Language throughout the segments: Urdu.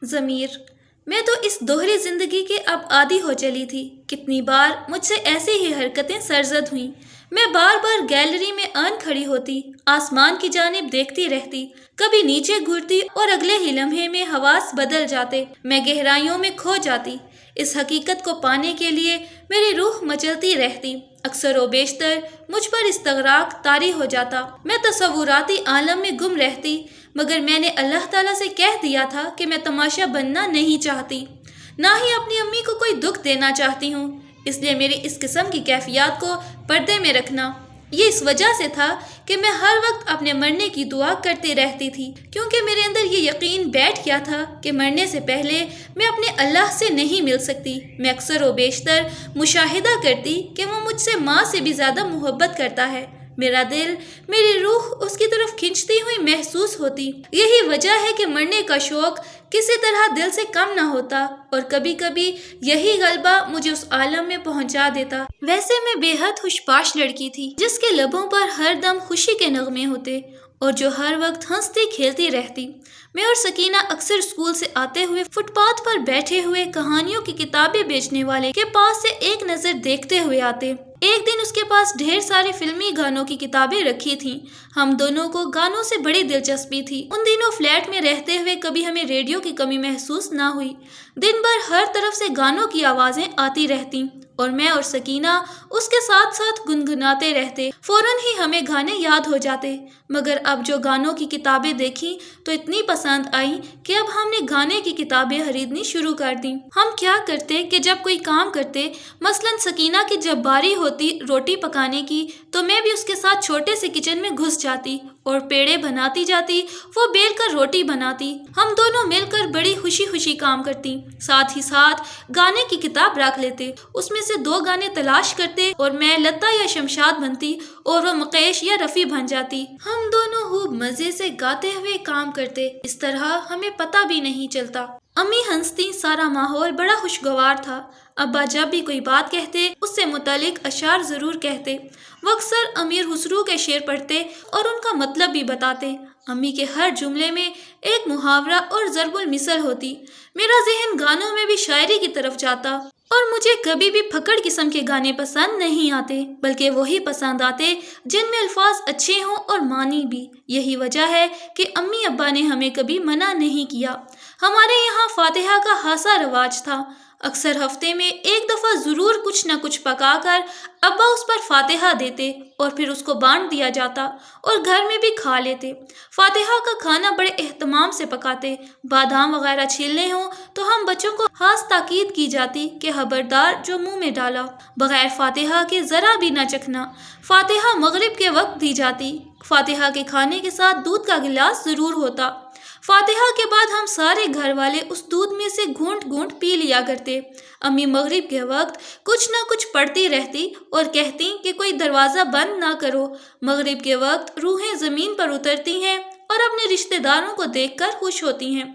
ضمیر: میں تو اس دوہری زندگی کے اب عادی ہو چلی تھی۔ کتنی بار مجھ سے ایسی ہی حرکتیں سرزد ہوئیں۔ میں بار بار گیلری میں آن کھڑی ہوتی، آسمان کی جانب دیکھتی رہتی، کبھی نیچے گھورتی اور اگلے ہی لمحے میں حواس بدل جاتے، میں گہرائیوں میں کھو جاتی۔ اس حقیقت کو پانے کے لیے میری روح مچلتی رہتی۔ اکثر و بیشتر مجھ پر استغراق طاری ہو جاتا، میں تصوراتی عالم میں گم رہتی، مگر میں نے اللہ تعالیٰ سے کہہ دیا تھا کہ میں تماشا بننا نہیں چاہتی، نہ ہی اپنی امی کو کوئی دکھ دینا چاہتی ہوں، اس لیے میری اس قسم کی کیفیات کو پردے میں رکھنا۔ یہ اس وجہ سے تھا کہ میں ہر وقت اپنے مرنے کی دعا کرتی رہتی تھی، کیونکہ میرے اندر یہ یقین بیٹھ گیا تھا کہ مرنے سے پہلے میں اپنے اللہ سے نہیں مل سکتی۔ میں اکثر و بیشتر مشاہدہ کرتی کہ وہ مجھ سے ماں سے بھی زیادہ محبت کرتا ہے۔ میرا دل، میری روح اس کی طرف کھنچتی ہوئی محسوس ہوتی۔ یہی وجہ ہے کہ مرنے کا شوق کسی طرح دل سے کم نہ ہوتا، اور کبھی کبھی یہی غلبہ مجھے اس عالم میں پہنچا دیتا۔ ویسے میں بے حد خوش پاش لڑکی تھی، جس کے لبوں پر ہر دم خوشی کے نغمے ہوتے اور جو ہر وقت ہنستی کھیلتی رہتی۔ میں اور سکینہ اکثر اسکول سے آتے ہوئے فٹ پاتھ پر بیٹھے ہوئے کہانیوں کی کتابیں بیچنے والے کے پاس سے ایک نظر دیکھتے ہوئے آتے۔ ایک دن اس کے پاس ڈھیر ساری فلمی گانوں کی کتابیں رکھی تھیں۔ ہم دونوں کو گانوں سے بڑی دلچسپی تھی۔ ان دنوں فلیٹ میں رہتے ہوئے کبھی ہمیں ریڈیو کی کمی محسوس نہ ہوئی۔ دن بھر ہر طرف سے گانوں کی آوازیں آتی رہتیں اور میں اور سکینہ اس کے ساتھ ساتھ گنگناتے رہتے۔ فوراً ہی ہمیں گانے یاد ہو جاتے، مگر اب جو گانوں کی کتابیں دیکھیں تو اتنی پسند آئیں کہ اب ہم نے گانے کی کتابیں خریدنی شروع کر دیں۔ ہم کیا کرتے کہ جب کوئی کام کرتے، مثلاً سکینہ کی جب باری ہوتی روٹی پکانے کی، تو میں بھی اس کے ساتھ چھوٹے سے کچن میں گھس جاتی اور پیڑے بناتی جاتی، وہ بیل کر روٹی بناتی۔ ہم دونوں مل کر بڑی خوشی خوشی کام کرتی، ساتھ ہی ساتھ گانے کی کتاب رکھ لیتے، اس میں سے 2 گانے تلاش کرتے اور میں لتا یا شمشاد بنتی اور وہ مقیش یا رفیع بن جاتی۔ ہم دونوں خوب مزے سے گاتے ہوئے کام کرتے، اس طرح ہمیں پتہ بھی نہیں چلتا۔ امی ہنستی، سارا ماحول بڑا خوشگوار تھا۔ ابا جب بھی کوئی بات کہتے اس سے متعلق اشعار ضرور کہتے۔ وہ اکثر امیر خسرو کے شعر پڑھتے اور ان کا مطلب بھی بتاتے۔ امی کے ہر جملے میں ایک محاورہ اور ضرب المثل ہوتی۔ میرا ذہن گانوں میں بھی شاعری کی طرف جاتا اور مجھے کبھی بھی پھکڑ قسم کے گانے پسند نہیں آتے، بلکہ وہی پسند آتے جن میں الفاظ اچھے ہوں اور معنی بھی۔ یہی وجہ ہے کہ امی ابا نے ہمیں کبھی منع نہیں کیا۔ ہمارے یہاں فاتحہ کا خاصا رواج تھا۔ اکثر ہفتے میں ایک دفعہ ضرور کچھ نہ کچھ پکا کر ابا اس پر فاتحہ دیتے اور پھر اس کو بانٹ دیا جاتا اور گھر میں بھی کھا لیتے۔ فاتحہ کا کھانا بڑے اہتمام سے پکاتے۔ بادام وغیرہ چھیلنے ہوں تو ہم بچوں کو خاص تاکید کی جاتی کہ خبردار جو منہ میں ڈالا بغیر فاتحہ کے ذرا بھی نہ چکھنا۔ فاتحہ مغرب کے وقت دی جاتی۔ فاتحہ کے کھانے کے ساتھ دودھ کا گلاس ضرور ہوتا۔ فاتحہ کے بعد ہم سارے گھر والے اس دودھ میں سے گھونٹ گھونٹ پی لیا کرتے۔ امی مغرب کے وقت کچھ نہ کچھ پڑھتی رہتی اور کہتی کہ کوئی دروازہ بند نہ کرو، مغرب کے وقت روحیں زمین پر اترتی ہیں اور اپنے رشتہ داروں کو دیکھ کر خوش ہوتی ہیں۔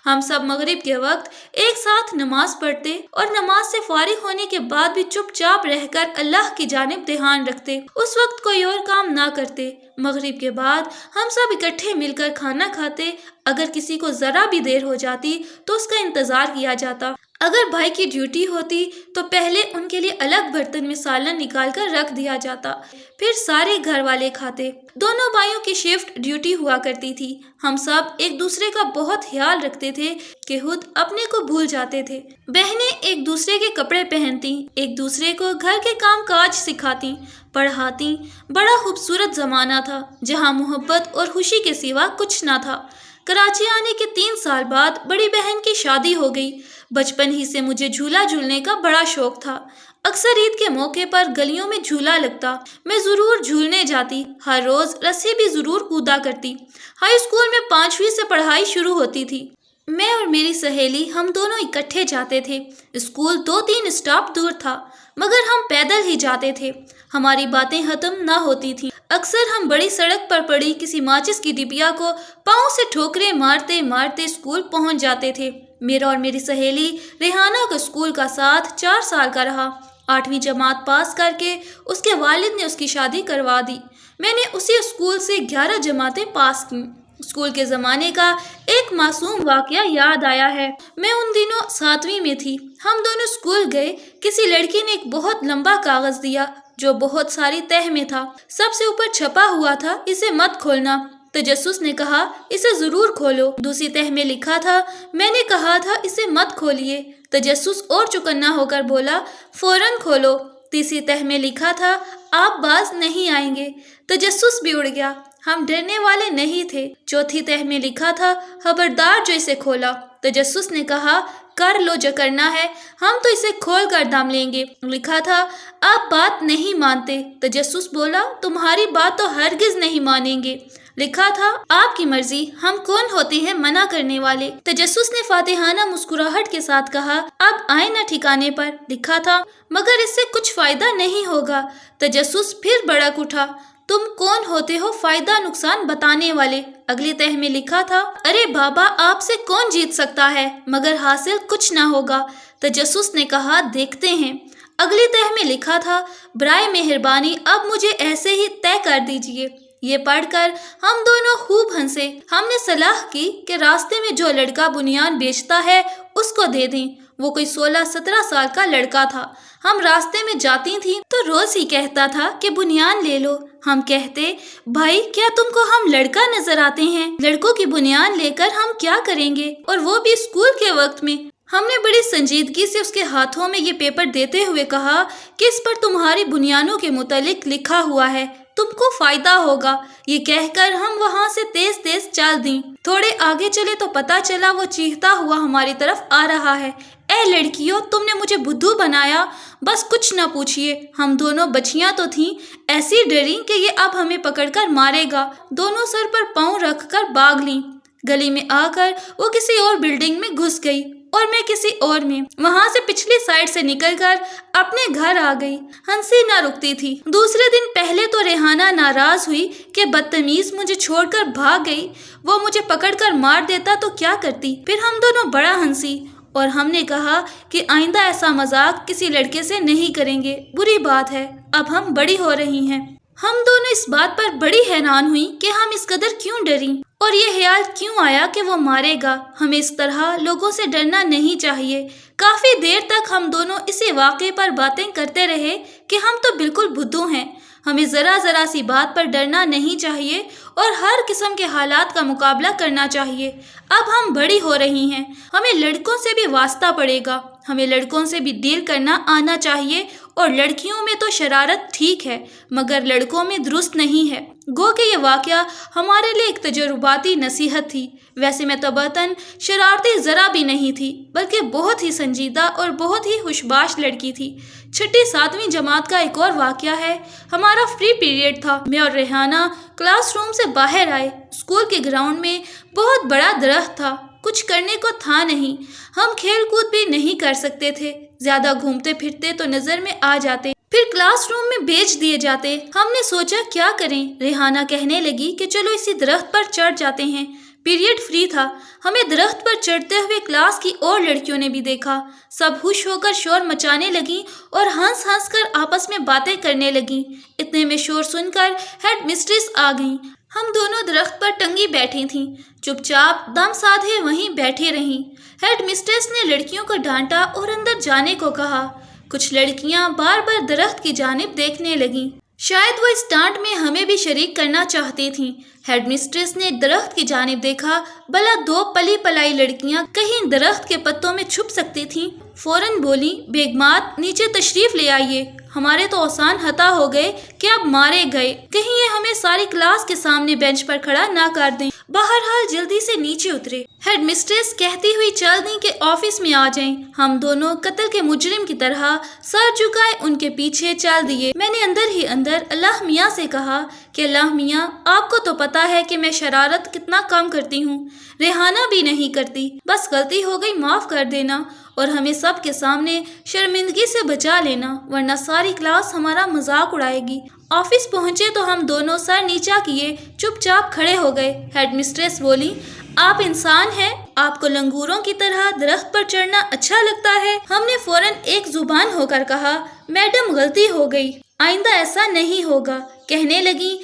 ہم سب مغرب کے وقت ایک ساتھ نماز پڑھتے اور نماز سے فارغ ہونے کے بعد بھی چپ چاپ رہ کر اللہ کی جانب دھیان رکھتے۔ اس وقت کوئی اور کام نہ کرتے۔ مغرب کے بعد ہم سب اکٹھے مل کر کھانا کھاتے۔ اگر کسی کو ذرا بھی دیر ہو جاتی تو اس کا انتظار کیا جاتا۔ اگر بھائی کی ڈیوٹی ہوتی تو پہلے ان کے لیے الگ برتن میں سالن نکال کر رکھ دیا جاتا، پھر سارے گھر والے کھاتے۔ دونوں بھائیوں کی شفٹ ڈیوٹی ہوا کرتی تھی۔ ہم سب ایک دوسرے کا بہت خیال رکھتے تھے کہ خود اپنے کو بھول جاتے تھے۔ بہنیں ایک دوسرے کے کپڑے پہنتی، ایک دوسرے کو گھر کے کام کاج سکھاتی، پڑھاتی۔ بڑا خوبصورت زمانہ تھا جہاں محبت اور خوشی کے سوا کچھ نہ تھا۔ کراچی آنے کے 3 سال بعد بڑی بہن کی شادی ہو گئی۔ بچپن ہی سے مجھے جھولا جھولنے کا بڑا شوق تھا۔ اکثر عید کے موقع پر گلیوں میں جھولا لگتا، میں ضرور جھولنے جاتی، ہر روز رسی بھی ضرور کودا کرتی۔ ہائی اسکول میں 5ویں سے پڑھائی شروع ہوتی تھی۔ میں اور میری سہیلی ہم دونوں اکٹھے جاتے تھے۔ اسکول 2-3 اسٹاپ دور تھا، مگر ہم پیدل ہی جاتے تھے۔ ہماری باتیں ختم نہ ہوتی تھیں۔ اکثر ہم بڑی سڑک پر پڑی کسی ماچس کی ڈبیا کو پاؤں سے ٹھوکریں مارتے مارتے اسکول پہنچ جاتے تھے۔ میرا اور میری سہیلی ریحانہ کا اسکول کا ساتھ 4 سال کا رہا۔ 8ویں جماعت پاس کر کے اس کے والد نے اس کی شادی کروا دی۔ میں نے اسی اسکول سے 11 جماعتیں پاس کیں۔ اسکول کے زمانے کا ایک معصوم واقعہ یاد آیا ہے۔ میں ان دنوں 7ویں میں تھی۔ ہم دونوں اسکول گئے۔ کسی لڑکی نے ایک بہت لمبا کاغذ دیا جو بہت ساری تہ میں تھا۔ سب سے اوپر چھپا ہوا تھا، اسے مت کھولنا۔ تجسس نے کہا، اسے ضرور کھولو۔ دوسری تہ میں لکھا تھا، میں نے کہا تھا اسے مت کھولیے۔ تجسس اور چوکنا ہو کر بولا، فوراً کھولو۔ تیسری تہ میں لکھا تھا، آپ باز نہیں آئیں گے۔ تجسس بھی اڑ گیا، ہم ڈرنے والے نہیں تھے۔ چوتھی تہ میں لکھا تھا، خبردار جو اسے کھولا۔ تجسس نے کہا، کر لو جو کرنا ہے، ہم تو اسے کھول کر دم لیں گے۔ لکھا تھا، آپ بات نہیں مانتے۔ تجسس بولا، تمہاری بات تو ہرگز نہیں مانیں گے۔ لکھا تھا، آپ کی مرضی، ہم کون ہوتے ہیں منع کرنے والے۔ تجسس نے فاتحانہ مسکراہٹ کے ساتھ کہا، اب آئے نہ ٹھکانے پر۔ لکھا تھا، مگر اس سے کچھ فائدہ نہیں ہوگا۔ تجسس پھر بڑک اٹھا، تم کون ہوتے ہو فائدہ نقصان بتانے والے؟ اگلی تہ میں لکھا تھا، ارے بابا، آپ سے کون جیت سکتا ہے، مگر حاصل کچھ نہ ہوگا۔ تجسس نے کہا، دیکھتے ہیں۔ اگلی تہ میں لکھا تھا، برائے مہربانی اب مجھے ایسے ہی طے کر دیجیے۔ یہ پڑھ کر ہم دونوں خوب ہنسے۔ ہم نے صلاح کی کہ راستے میں جو لڑکا بنیان بیچتا ہے اس کو دے دیں۔ وہ کوئی 16-17 سال کا لڑکا تھا۔ ہم راستے میں جاتی تھیں تو روز ہی کہتا تھا کہ بنیان لے لو۔ ہم کہتے، بھائی کیا تم کو ہم لڑکا نظر آتے ہیں؟ لڑکوں کی بنیان لے کر ہم کیا کریں گے، اور وہ بھی اسکول کے وقت میں؟ ہم نے بڑی سنجیدگی سے اس کے ہاتھوں میں یہ پیپر دیتے ہوئے کہا کہ اس پر تمہاری بنیانوں کے متعلق لکھا ہوا ہے، تم کو فائدہ ہوگا۔ یہ کہہ کر ہم وہاں سے تیز تیز چل دیں۔ تھوڑے آگے چلے تو پتا چلا وہ چیختا ہوا ہماری طرف آ رہا ہے، اے لڑکیوں، تم نے مجھے بدھو بنایا۔ بس کچھ نہ پوچھئے، ہم دونوں بچیاں تو تھیں، ایسی ڈری کہ یہ اب ہمیں پکڑ کر مارے گا۔ دونوں سر پر پاؤں رکھ کر بھاگ لیں۔ گلی میں آ کر وہ کسی اور بلڈنگ میں گھس گئی اور میں کسی اور میں۔ وہاں سے پچھلی سائڈ سے نکل کر اپنے گھر آ گئی۔ ہنسی نہ رکتی تھی۔ دوسرے دن پہلے تو ریحانہ ناراض ہوئی کہ بدتمیز مجھے چھوڑ کر بھاگ گئی، وہ مجھے پکڑ کر مار دیتا تو کیا کرتی۔ پھر ہم دونوں بڑا ہنسی اور ہم نے کہا کہ آئندہ ایسا مذاق کسی لڑکے سے نہیں کریں گے، بری بات ہے، اب ہم بڑی ہو رہی ہیں۔ ہم دونوں اس بات پر بڑی حیران ہوئیں کہ ہم اس قدر کیوں ڈریں، اور یہ خیال کیوں آیا کہ وہ مارے گا۔ ہمیں اس طرح لوگوں سے ڈرنا نہیں چاہیے۔ کافی دیر تک ہم دونوں اسی واقعے پر باتیں کرتے رہے کہ ہم تو بالکل بدھو ہیں، ہمیں ذرا سی بات پر ڈرنا نہیں چاہیے اور ہر قسم کے حالات کا مقابلہ کرنا چاہیے۔ اب ہم بڑی ہو رہی ہیں، ہمیں لڑکوں سے بھی واسطہ پڑے گا، ہمیں لڑکوں سے بھی ڈیل کرنا آنا چاہیے، اور لڑکیوں میں تو شرارت ٹھیک ہے مگر لڑکوں میں درست نہیں ہے۔ گو کہ یہ واقعہ ہمارے لیے ایک تجرباتی نصیحت تھی۔ ویسے میں طبعاً شرارتی ذرا بھی نہیں تھی، بلکہ بہت ہی سنجیدہ اور بہت ہی خوشباش لڑکی تھی۔ 6ٹھی-7ویں جماعت کا ایک اور واقعہ ہے۔ ہمارا فری پیریڈ تھا۔ میں اور ریحانہ کلاس روم سے باہر آئے۔ اسکول کے گراؤنڈ میں بہت بڑا درخت تھا، کچھ کرنے کو تھا نہیں۔ ہم کھیل کود بھی نہیں کر سکتے تھے، زیادہ گھومتے پھرتے تو نظر میں آ جاتے، پھر کلاس روم میں بیچ دیے جاتے۔ ہم نے سوچا کیا کریں۔ ریحانہ کہنے لگی کہ چلو اسی درخت پر چڑھ جاتے ہیں۔ پیریڈ فری تھا۔ ہمیں درخت پر چڑھتے ہوئے کلاس کی اور لڑکیوں نے بھی دیکھا۔ سب خوش ہو کر شور مچانے لگیں اور ہنس ہنس کر آپس میں باتیں کرنے لگیں۔ اتنے میں شور سن کر ہیڈ مسٹریس آ گئیں۔ ہم دونوں درخت پر ٹنگی بیٹھی تھیں، چپ چاپ دم سادھے وہیں بیٹھی رہیں۔ ہیڈ مسٹریس نے لڑکیوں کو ڈانٹا اور اندر جانے کو کہا۔ کچھ لڑکیاں بار بار درخت کی جانب دیکھنے لگیں، شاید وہ اس ڈانٹ میں ہمیں بھی شریک کرنا چاہتی تھیں۔ ہیڈ مسٹریس نے درخت کی جانب دیکھا، بھلا 2 پلی پلائی لڑکیاں کہیں درخت کے پتوں میں چھپ سکتی تھیں۔ فوراً بولی، بیگمات نیچے تشریف لے آئیے، ہمارے تو اوسان ہتا ہو گئے کہ اب مارے گئے، کہیں یہ ہمیں ساری کلاس کے سامنے بینچ پر کھڑا نہ کر دیں۔ بہرحال جلدی سے نیچے اترے۔ ہیڈ مسٹریس کہتی ہوئی چل دیں کہ آفس میں آ جائیں۔ ہم دونوں قتل کے مجرم کی طرح سر جھکائے ان کے پیچھے چل دیے۔ میں نے اندر ہی اندر اللہ میاں سے کہا کہ اللہ میاں، آپ کو تو پتا ہے کہ میں شرارت کتنا کم کرتی ہوں، ریحانہ بھی نہیں کرتی، بس غلطی ہو گئی، معاف کر دینا اور ہمیں سب کے سامنے شرمندگی سے بچا لینا، ورنہ ساری کلاس ہمارا مذاق اڑائے گی۔ آفس پہنچے تو ہم دونوں سر نیچا کیے چپ چاپ کھڑے ہو گئے۔ ہیڈ مسٹریس بولی، آپ انسان ہیں، آپ کو لنگوروں کی طرح درخت پر چڑھنا اچھا لگتا ہے؟ ہم نے فوراً ایک زبان ہو کر کہا، میڈم غلطی ہو گئی، آئندہ ایسا نہیں ہوگا۔ کہنے لگیں،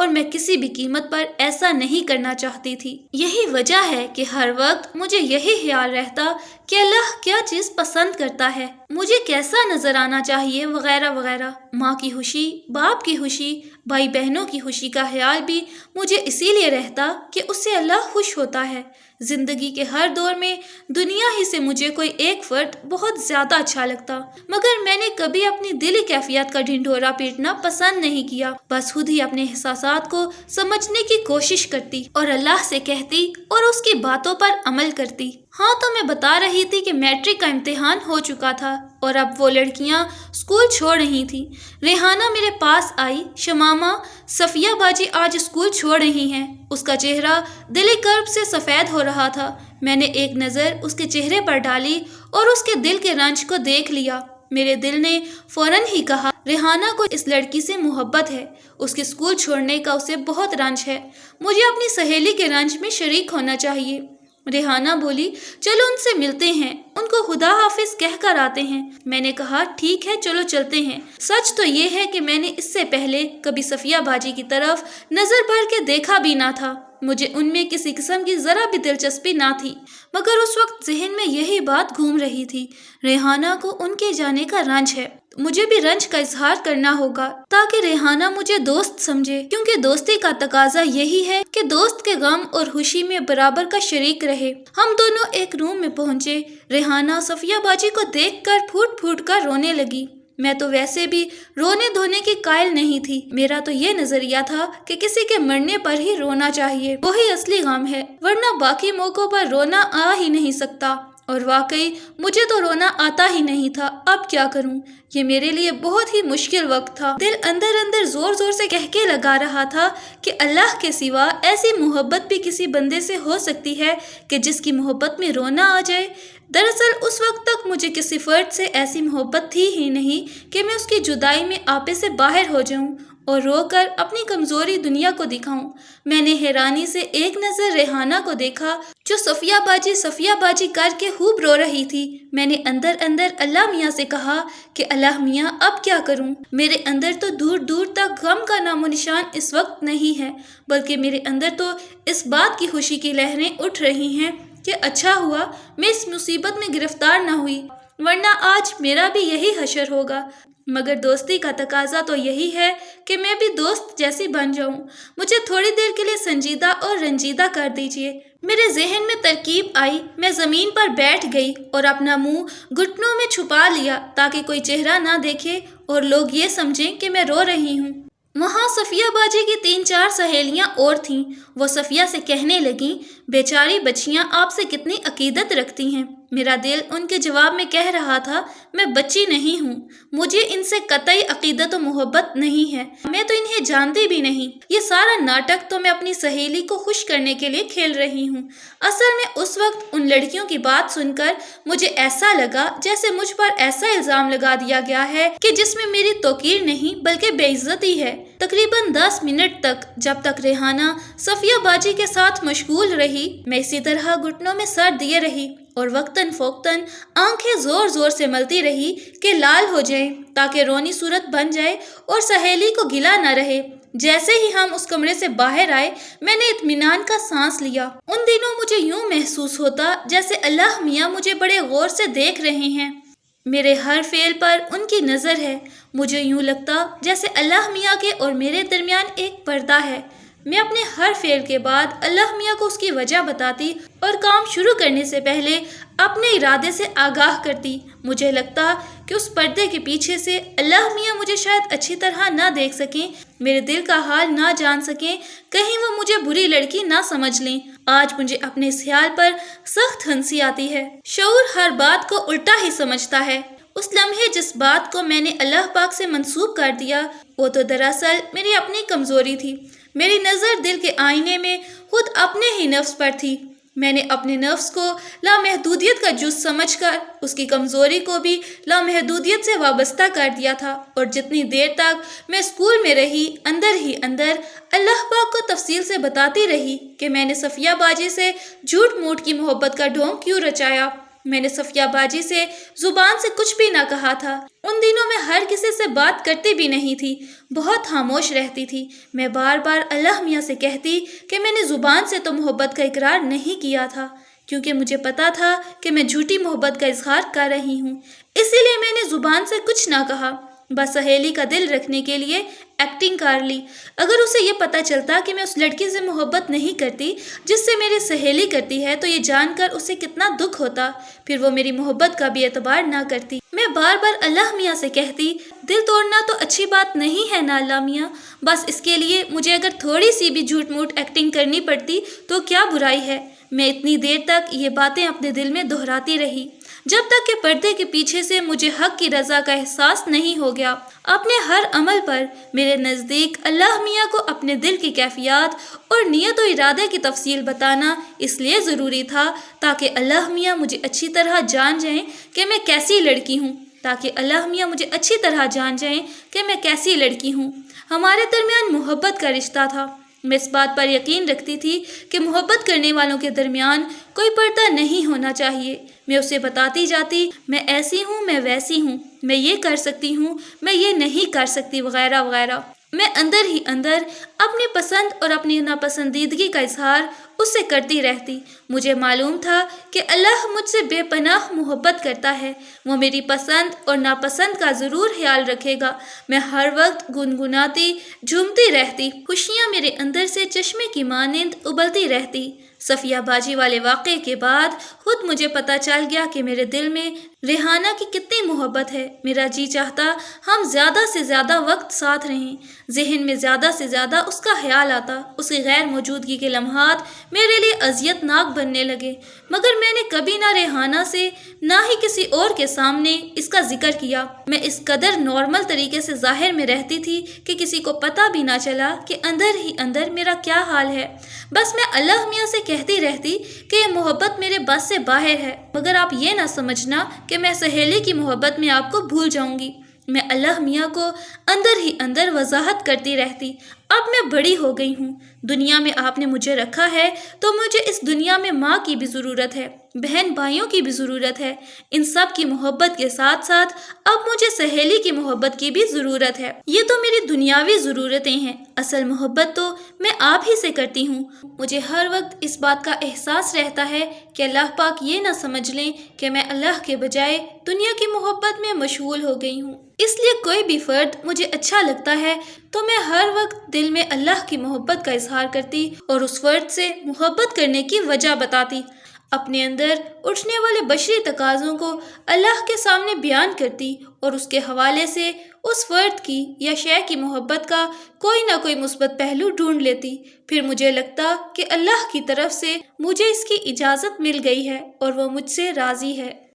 اور میں کسی بھی قیمت پر ایسا نہیں کرنا چاہتی تھی۔ یہی وجہ ہے کہ ہر وقت مجھے یہی خیال رہتا کہ اللہ کیا چیز پسند کرتا ہے، مجھے کیسا نظر آنا چاہیے، وغیرہ وغیرہ۔ ماں کی خوشی، باپ کی خوشی، بھائی بہنوں کی خوشی کا خیال بھی مجھے اسی لیے رہتا کہ اس سے اللہ خوش ہوتا ہے۔ زندگی کے ہر دور میں دنیا ہی سے مجھے کوئی ایک فرد بہت زیادہ اچھا لگتا، مگر میں نے کبھی اپنی دلی کیفیت کا ڈھنڈورا پیٹنا پسند نہیں کیا، بس خود ہی اپنے احساسات کو سمجھنے کی کوشش کرتی اور اللہ سے کہتی اور اس کی باتوں پر عمل کرتی۔ ہاں تو میں بتا رہی تھی کہ میٹرک کا امتحان ہو چکا تھا اور اب وہ لڑکیاں اسکول چھوڑ رہی تھیں۔ ریحانہ میرے پاس آئی۔ شمامہ، صفیہ باجی آج اسکول چھوڑ رہی ہیں۔ اس کا چہرہ دلی کرب سے سفید ہو رہا تھا۔ میں نے ایک نظر اس کے چہرے پر ڈالی اور اس کے دل کے رنج کو دیکھ لیا۔ میرے دل نے فوراً ہی کہا، ریحانہ کو اس لڑکی سے محبت ہے، اس کے اسکول چھوڑنے کا اسے بہت رنج ہے، مجھے اپنی سہیلی کے رنج میں شریک ہونا چاہیے۔ ریحانہ بولی، چلو ان سے ملتے ہیں، ان کو خدا حافظ کہہ کر آتے ہیں۔ میں نے کہا، ٹھیک ہے چلو چلتے ہیں۔ سچ تو یہ ہے کہ میں نے اس سے پہلے کبھی صفیہ باجی کی طرف نظر بھر کے دیکھا بھی نہ تھا، مجھے ان میں کسی قسم کی ذرا بھی دلچسپی نہ تھی، مگر اس وقت ذہن میں یہی بات گھوم رہی تھی، ریحانہ کو ان کے جانے کا رنج ہے، مجھے بھی رنج کا اظہار کرنا ہوگا تاکہ ریحانہ مجھے دوست سمجھے، کیونکہ دوستی کا تقاضا یہی ہے کہ دوست کے غم اور خوشی میں برابر کا شریک رہے۔ ہم دونوں ایک روم میں پہنچے۔ ریحانہ صفیہ باجی کو دیکھ کر پھوٹ پھوٹ کر رونے لگی۔ میں تو ویسے بھی رونے دھونے کی قائل نہیں تھی، میرا تو یہ نظریہ تھا کہ کسی کے مرنے پر ہی رونا چاہیے، وہی اصلی غم ہے، ورنہ باقی موقعوں پر رونا آ ہی نہیں سکتا۔ اور واقعی مجھے تو رونا آتا ہی نہیں تھا، اب کیا کروں؟ یہ میرے لیے بہت ہی مشکل وقت تھا۔ دل اندر اندر زور زور سے کہہ کے لگا رہا تھا کہ اللہ کے سوا ایسی محبت بھی کسی بندے سے ہو سکتی ہے کہ جس کی محبت میں رونا آ جائے؟ دراصل اس وقت تک مجھے کسی فرد سے ایسی محبت تھی ہی نہیں کہ میں اس کی جدائی میں آپے سے باہر ہو جاؤں اور رو کر اپنی کمزوری دنیا کو دکھاؤں۔ میں نے حیرانی سے ایک نظر ریحانہ کو دیکھا جو صفیہ باجی کر کے خوب رو رہی تھی۔ میں نے اندر اندر اللہ میاں سے کہا کہ اللہ میاں اب کیا کروں؟ میرے اندر تو دور دور تک غم کا نام و نشان اس وقت نہیں ہے، بلکہ میرے اندر تو اس بات کی خوشی کی لہریں اٹھ رہی ہیں کہ اچھا ہوا میں اس مصیبت میں گرفتار نہ ہوئی، ورنہ آج میرا بھی یہی حشر ہوگا۔ مگر دوستی کا تقاضا تو یہی ہے کہ میں بھی دوست جیسی بن جاؤں، مجھے تھوڑی دیر کے لیے سنجیدہ اور رنجیدہ کر دیجیے۔ میرے ذہن میں ترکیب آئی، میں زمین پر بیٹھ گئی اور اپنا منہ گھٹنوں میں چھپا لیا تاکہ کوئی چہرہ نہ دیکھے اور لوگ یہ سمجھیں کہ میں رو رہی ہوں۔ وہاں صفیہ باجی کی 3-4 سہیلیاں اور تھیں، وہ صفیہ سے کہنے لگیں، بیچاری بچیاں آپ سے کتنی عقیدت رکھتی ہیں۔ میرا دل ان کے جواب میں کہہ رہا تھا، میں بچی نہیں ہوں، مجھے ان سے قطعی عقیدت و محبت نہیں ہے، میں تو انہیں جانتی بھی نہیں، یہ سارا ناٹک تو میں اپنی سہیلی کو خوش کرنے کے لیے کھیل رہی ہوں۔ اصل میں اس وقت ان لڑکیوں کی بات سن کر مجھے ایسا لگا جیسے مجھ پر ایسا الزام لگا دیا گیا ہے کہ جس میں میری توقیر نہیں بلکہ بے عزتی ہے۔ تقریباً 10 منٹ تک، جب تک ریحانہ صفیہ باجی کے ساتھ مشغول رہی، میں اسی طرح گھٹنوں میں سر دیے رہی اور وقتاً فوقتاً آنکھیں زور زور سے ملتی رہی کہ لال ہو جائیں تاکہ رونی صورت بن جائے اور سہیلی کو گلا نہ رہے۔ جیسے ہی ہم اس کمرے سے باہر آئے، میں نے اطمینان کا سانس لیا۔ ان دنوں مجھے یوں محسوس ہوتا جیسے اللہ میاں مجھے بڑے غور سے دیکھ رہے ہیں، میرے ہر فعل پر ان کی نظر ہے۔ مجھے یوں لگتا جیسے اللہ میاں کے اور میرے درمیان ایک پردہ ہے۔ میں اپنے ہر فعل کے بعد اللہ میاں کو اس کی وجہ بتاتی اور کام شروع کرنے سے پہلے اپنے ارادے سے آگاہ کرتی۔ مجھے لگتا کہ اس پردے کے پیچھے سے اللہ میاں مجھے شاید اچھی طرح نہ دیکھ سکیں، میرے دل کا حال نہ جان سکیں، کہیں وہ مجھے بری لڑکی نہ سمجھ لیں۔ آج مجھے اپنے اس خیال پر سخت ہنسی آتی ہے۔ شعور ہر بات کو الٹا ہی سمجھتا ہے۔ اس لمحے جس بات کو میں نے اللہ پاک سے منسوب کر دیا، وہ تو دراصل میری اپنی کمزوری تھی۔ میری نظر دل کے آئینے میں خود اپنے ہی نفس پر تھی۔ میں نے اپنے نفس کو لامحدودیت کا جز سمجھ کر اس کی کمزوری کو بھی لامحدودیت سے وابستہ کر دیا تھا، اور جتنی دیر تک میں اسکول میں رہی، اندر ہی اندر اللہ پاک کو تفصیل سے بتاتی رہی کہ میں نے صفیہ باجی سے جھوٹ موٹ کی محبت کا ڈھونگ کیوں رچایا۔ میں نے صفیہ باجی سے زبان سے کچھ بھی نہ کہا تھا۔ ان دنوں میں ہر کسی سے بات کرتی بھی نہیں تھی، بہت خاموش رہتی تھی۔ میں بار بار اللہ میاں سے کہتی کہ میں نے زبان سے تو محبت کا اقرار نہیں کیا تھا، کیونکہ مجھے پتا تھا کہ میں جھوٹی محبت کا اظہار کر رہی ہوں، اسی لیے میں نے زبان سے کچھ نہ کہا، بس سہیلی کا دل رکھنے کے لیے ایکٹنگ کر لی۔ اگر اسے یہ پتا چلتا کہ میں اس لڑکی سے محبت نہیں کرتی جس سے میری سہیلی کرتی ہے تو یہ جان کر اسے کتنا دکھ ہوتا، پھر وہ میری محبت کا بھی اعتبار نہ کرتی۔ میں بار بار اللہ میاں سے کہتی دل توڑنا تو اچھی بات نہیں ہے نا اللہ میاں، بس اس کے لیے مجھے اگر تھوڑی سی بھی جھوٹ موٹ ایکٹنگ کرنی پڑتی تو کیا برائی ہے۔ میں اتنی دیر تک یہ باتیں اپنے دل میں دہراتی رہی جب تک کہ پردے کے پیچھے سے مجھے حق کی رضا کا احساس نہیں ہو گیا۔ اپنے ہر عمل پر میرے نزدیک اللہ میاں کو اپنے دل کی کیفیات اور نیت و ارادے کی تفصیل بتانا اس لیے ضروری تھا تاکہ اللہ میاں مجھے اچھی طرح جان جائیں کہ میں کیسی لڑکی ہوں، ہمارے درمیان محبت کا رشتہ تھا۔ میں اس بات پر یقین رکھتی تھی کہ محبت کرنے والوں کے درمیان کوئی پردہ نہیں ہونا چاہیے۔ میں اسے بتاتی جاتی میں ایسی ہوں، میں ویسی ہوں، میں یہ کر سکتی ہوں، میں یہ نہیں کر سکتی، وغیرہ وغیرہ۔ میں اندر ہی اندر اپنی پسند اور اپنی ناپسندیدگی کا اظہار اس سے کرتی رہتی۔ مجھے معلوم تھا کہ اللہ مجھ سے بے پناہ محبت کرتا ہے، وہ میری پسند اور ناپسند کا ضرور خیال رکھے گا۔ میں ہر وقت گنگناتی، جھومتی رہتی، خوشیاں میرے اندر سے چشمے کی مانند ابلتی رہتی۔ صفیہ باجی والے واقعے کے بعد خود مجھے پتا چل گیا کہ میرے دل میں ریحانہ کی کتنی محبت ہے۔ میرا جی چاہتا ہم زیادہ سے زیادہ وقت ساتھ رہیں، ذہن میں زیادہ سے زیادہ اس کا خیال آتا، اس کی غیر موجودگی کے لمحات میرے لیے اذیت ناک بننے لگے، مگر میں نے کبھی نہ ریحانہ سے نہ ہی کسی اور کے سامنے اس کا ذکر کیا۔ میں اس قدر نارمل طریقے سے ظاہر میں رہتی تھی کہ کسی کو پتا بھی نہ چلا کہ اندر ہی اندر میرا کیا حال ہے۔ بس میں اللہ میاں سے کہتی رہتی کہ یہ محبت میرے بس سے باہر ہے، مگر آپ یہ نہ سمجھنا کہ میں سہیلی کی محبت میں آپ کو بھول جاؤں گی۔ میں اللہ میاں کو اندر ہی اندر وضاحت کرتی رہتی، اب میں بڑی ہو گئی ہوں، دنیا میں آپ نے مجھے رکھا ہے تو مجھے اس دنیا میں ماں کی بھی ضرورت ہے، بہن بھائیوں کی بھی ضرورت ہے، ان سب کی محبت کے ساتھ ساتھ اب مجھے سہیلی کی محبت کی بھی ضرورت ہے۔ یہ تو میری دنیاوی ضرورتیں ہیں، اصل محبت تو میں آپ ہی سے کرتی ہوں۔ مجھے ہر وقت اس بات کا احساس رہتا ہے کہ اللہ پاک یہ نہ سمجھ لیں کہ میں اللہ کے بجائے دنیا کی محبت میں مشغول ہو گئی ہوں۔ اس لیے کوئی بھی فرد مجھے اچھا لگتا ہے تو میں ہر وقت دل میں اللہ کی محبت کا اظہار کرتی اور اس فرد سے محبت کرنے کی وجہ بتاتی، اپنے اندر اٹھنے والے بشری تقاضوں کو اللہ کے سامنے بیان کرتی اور اس کے حوالے سے اس فرد کی یا شے کی محبت کا کوئی نہ کوئی مثبت پہلو ڈھونڈ لیتی۔ پھر مجھے لگتا کہ اللہ کی طرف سے مجھے اس کی اجازت مل گئی ہے اور وہ مجھ سے راضی ہے۔